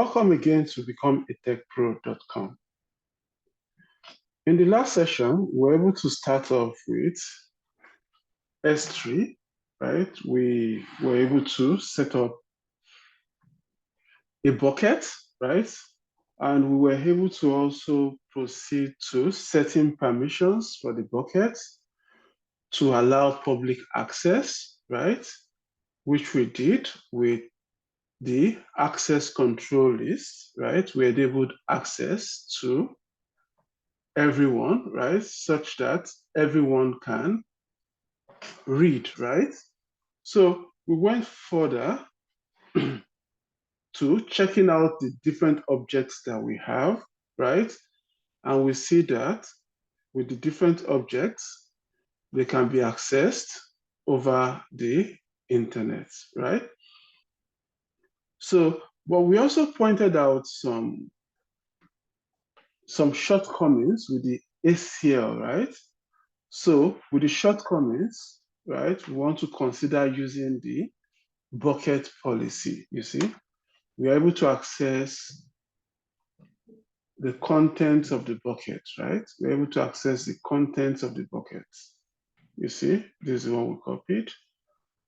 Welcome again to becomeatechpro.com. In the last session, we were able to start off with S3, right? We were able to set up a bucket, right? And we were able to also proceed to setting permissions for the bucket to allow public access, right? Which we did with the access control list, right? We enabled access to everyone, right? Such that everyone can read, right? So we went further to checking out the different objects that we have, right? And we see that with the different objects, they can be accessed over the internet, right? So, but we also pointed out some shortcomings with the ACL, right? So with the shortcomings, right, we want to consider using the bucket policy. You see, we are able to access the contents of the bucket, right? We're able to access the contents of the bucket. You see, this is what we copied.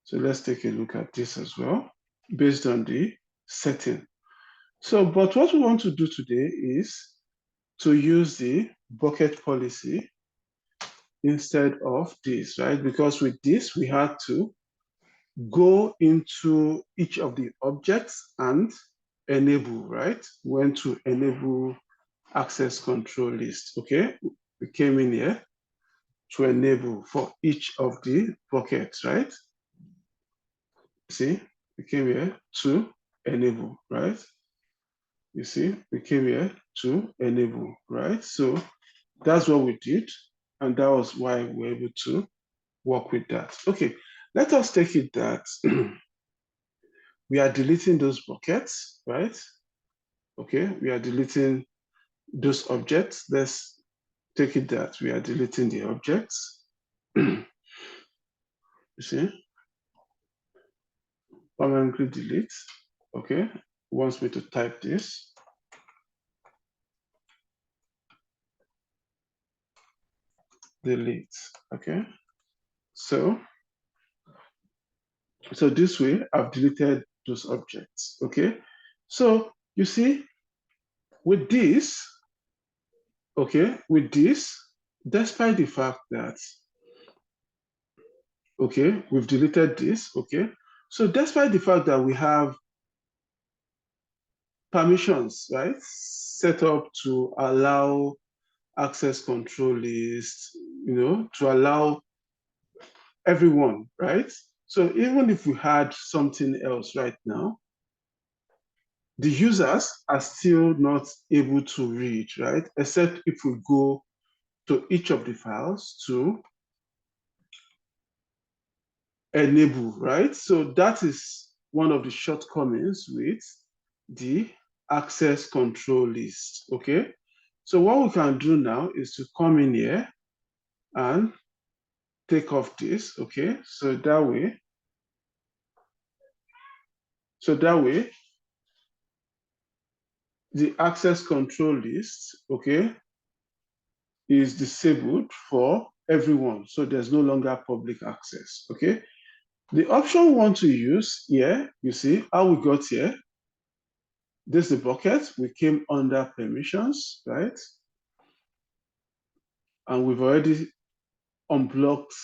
So let's take a look at this as well, based on the setting. So, but what we want to do today is to use the bucket policy instead of this, right? Because with this, we had to go into each of the objects and enable, right? When to enable access control list, okay? We came in here to enable for each of the buckets, right? See, we came here to enable, right? You see, we came here to enable, right? So that's what we did, and that was why we were able to work with that. Okay, let us take it that we are deleting those buckets, right? Okay, we are deleting those objects. Let's take it that we are deleting the objects. You see, permanently delete. Okay, wants me to type this. Delete. Okay, so this way I've deleted those objects. Okay, so you see, with this, okay, with this, despite the fact that, okay, we've deleted this, okay, so despite the fact that we have permissions, right, set up to allow access control list, you know, to allow everyone, right? So even if we had something else right now, the users are still not able to read, right? Except if we go to each of the files to enable, right? So that is one of the shortcomings with the access control list, okay? So what we can do now is to come in here and take off this, okay? So that way, the access control list, okay, is disabled for everyone. So there's no longer public access, okay? The option we want to use here, you see how we got here. This is the bucket. We came under permissions, right? And we've already unblocked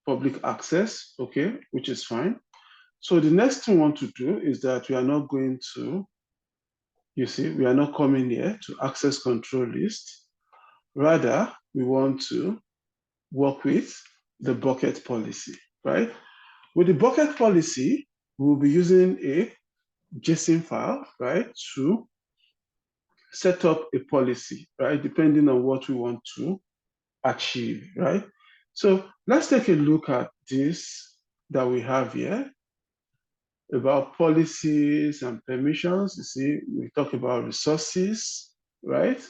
public access, okay, which is fine. So the next thing we want to do is that we are not going to, you see, we are not coming here to access control list. Rather, we want to work with the bucket policy, right? With the bucket policy, we'll be using a JSON file, right, to set up a policy, right, depending on what we want to achieve, right? So let's take a look at this that we have here about policies and permissions. You see, we talk about resources, right,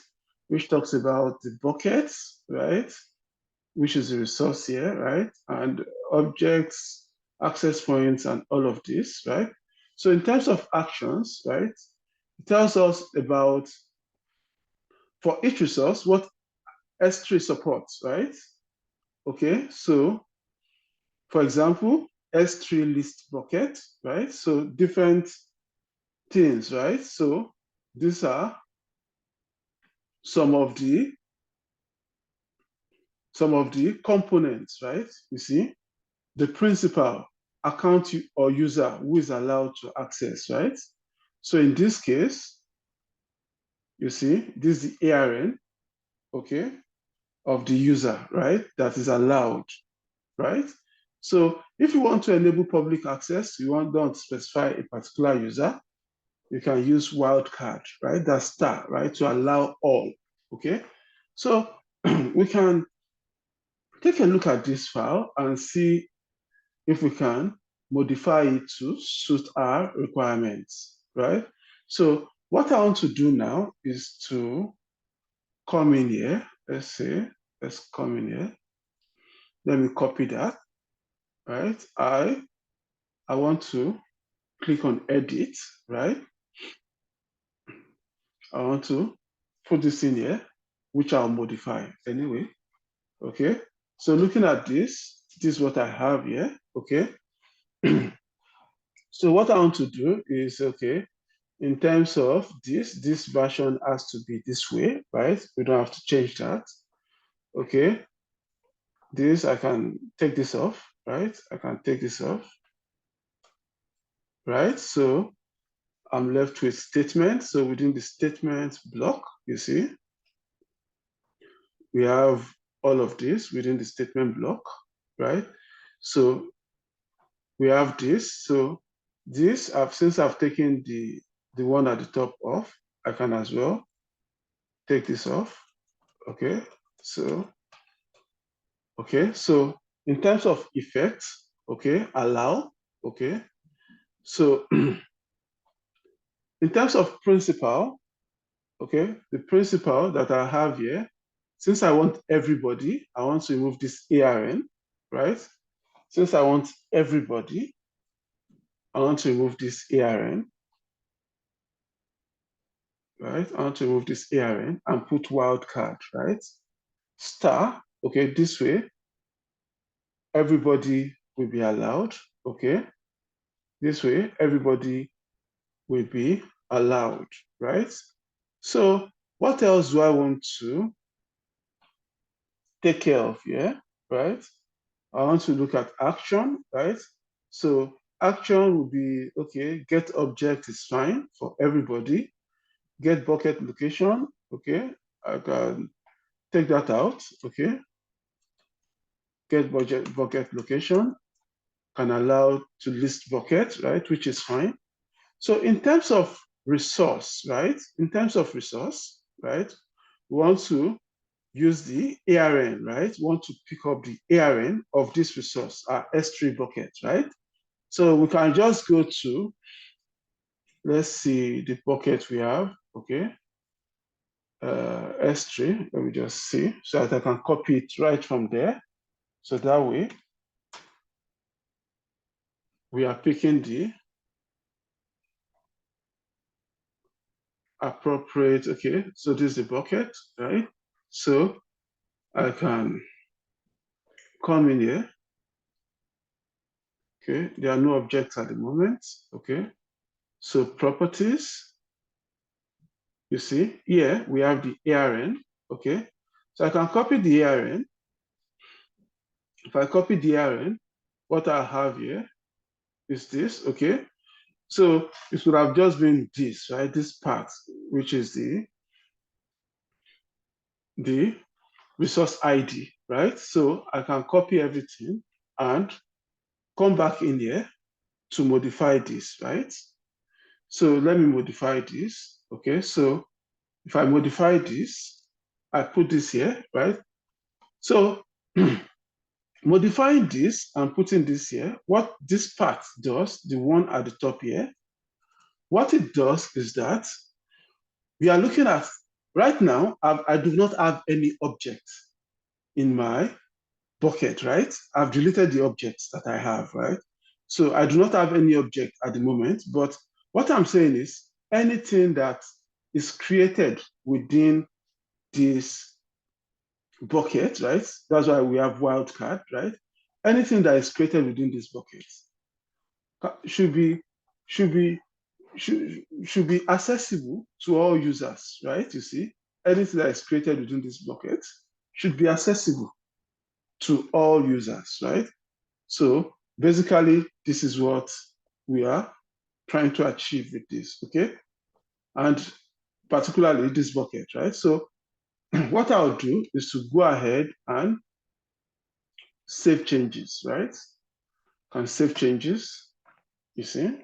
which talks about the buckets, right, which is the resource here, right, and objects, access points, and all of this, right? So in terms of actions, right, It tells us about, for each resource, what S3 supports, right? Okay, so for example, S3 list bucket, right? So different things, right? So these are some of the components, right? You see, the principal, account or user who is allowed to access, right? So in this case, you see, this is the ARN, okay, of the user, right? That is allowed, right? So if you want to enable public access, you don't specify a particular user, you can use wildcard, right? That's star, right? To allow all, okay? So we can take a look at this file and see if we can modify it to suit our requirements, right? So what I want to do now is to come in here. Let's come in here. Let me copy that, right? I want to click on edit, right? I want to put this in here, which I'll modify anyway, okay? So looking at this is what I have here, okay? So what I want to do is, okay, in terms of this version has to be this way, right? We don't have to change that, okay? This, I can take this off, right? I can take this off, right? So I'm left with statement. So within the statement block, you see, we have all of this within the statement block, right? So we have this. So this, since I've taken the one at the top off, I can as well take this off, okay? So, okay, so in terms of effects, okay, allow, okay? So in terms of principal, okay, the principal that I have here, since I want everybody, I want to remove this ARN, right? Since I want everybody, I want to remove this ARN, right? I want to remove this ARN and put wildcard, right? Star, okay, this way, everybody will be allowed, okay? This way, everybody will be allowed, right? So what else do I want to take care of here, right? I want to look at action, right? So action will be, okay, get object is fine for everybody. Get bucket location, okay? I can take that out, okay? Get bucket location can allow to list bucket, right? Which is fine. So in terms of resource, right? In terms of resource, right? We want to use the ARN, right? We want to pick up the ARN of this resource, our S3 bucket, right? So we can just go to, let's see the bucket we have, okay? S3, let me just see, so that I can copy it right from there. So that way, we are picking the appropriate, okay, so this is the bucket, right? So I can come in here, okay? There are no objects at the moment, okay? So properties, you see, here we have the ARN, okay? So I can copy the ARN. If I copy the ARN, what I have here is this, okay? So it would have just been this, right? This part, which is the resource ID, right? So I can copy everything and come back in here to modify this, right? So let me modify this, okay? So if I modify this, I put this here, right? So modifying this and putting this here, what this part does, the one at the top here, what it does is that we are looking at, right now, I do not have any object in my bucket, right? I've deleted the objects that I have, right? So I do not have any object at the moment, but what I'm saying is anything that is created within this bucket, right? That's why we have wildcard, right? Anything that is created within this bucket should be should be should be accessible to all users, right? You see, anything that is created within this bucket should be accessible to all users, right? So basically, this is what we are trying to achieve with this, okay? And particularly this bucket, right? So what I'll do is to go ahead and save changes, right? Can save changes, you see?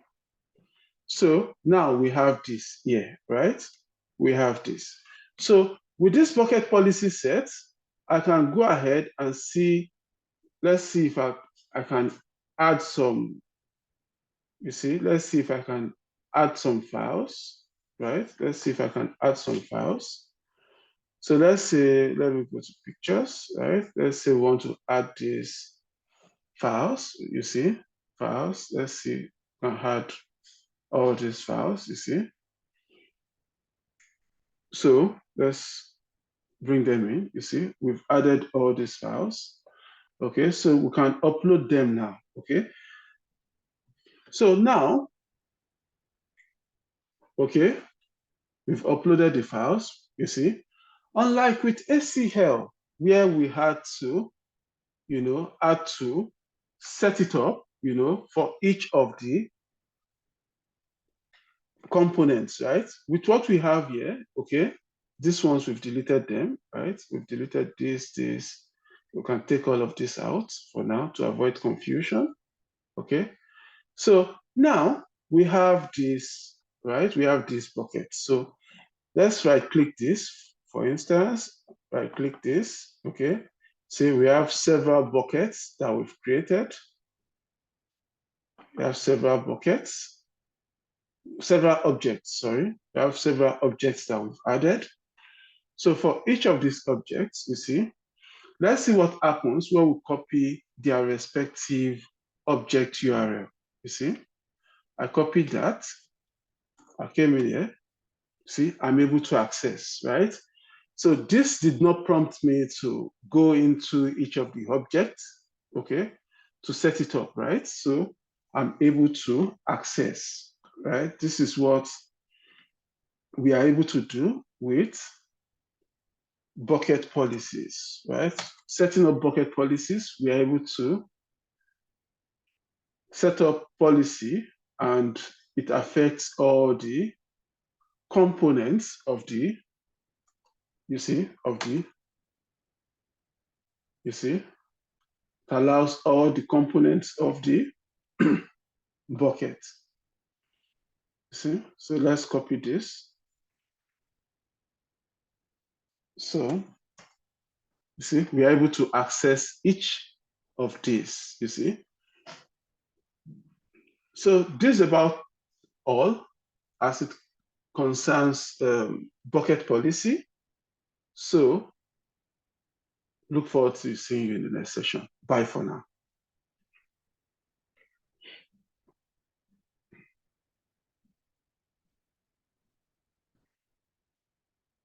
So now we have this here, right? We have this. So with this bucket policy set, I can go ahead and see, let's see if I can add some, you see, let's see if I can add some files, right? Let's see if I can add some files. So let's say, let me go to pictures, right? Let's say we want to add these files, you see, files. Let's see, I can add all these files, you see. So let's bring them in, you see. We've added all these files. Okay, so we can upload them now, okay? So now, okay, we've uploaded the files, you see. Unlike with ACL, where we had to, had to set it up, for each of the components, right? With what we have here, okay, these ones we've deleted them, right? We've deleted this. We can take all of this out for now to avoid confusion, okay? So now we have this, right? We have this bucket. So let's right click this, for instance, right click this, okay? See, we have several buckets that we've created. We have several buckets, several objects, sorry. We have several objects that we've added. So for each of these objects, you see, let's see what happens when we copy their respective object URL. You see, I copied that. I came in here. See, I'm able to access, right? So this did not prompt me to go into each of the objects, okay, to set it up, right? So I'm able to access, right? This is what we are able to do with bucket policies, right? Setting up bucket policies, we are able to set up policy and it affects all the components of the, you see, it allows all the components of the bucket. You see, so let's copy this. So, you see, we are able to access each of these, you see. So this is about all as it concerns bucket policy. So look forward to seeing you in the next session. Bye for now.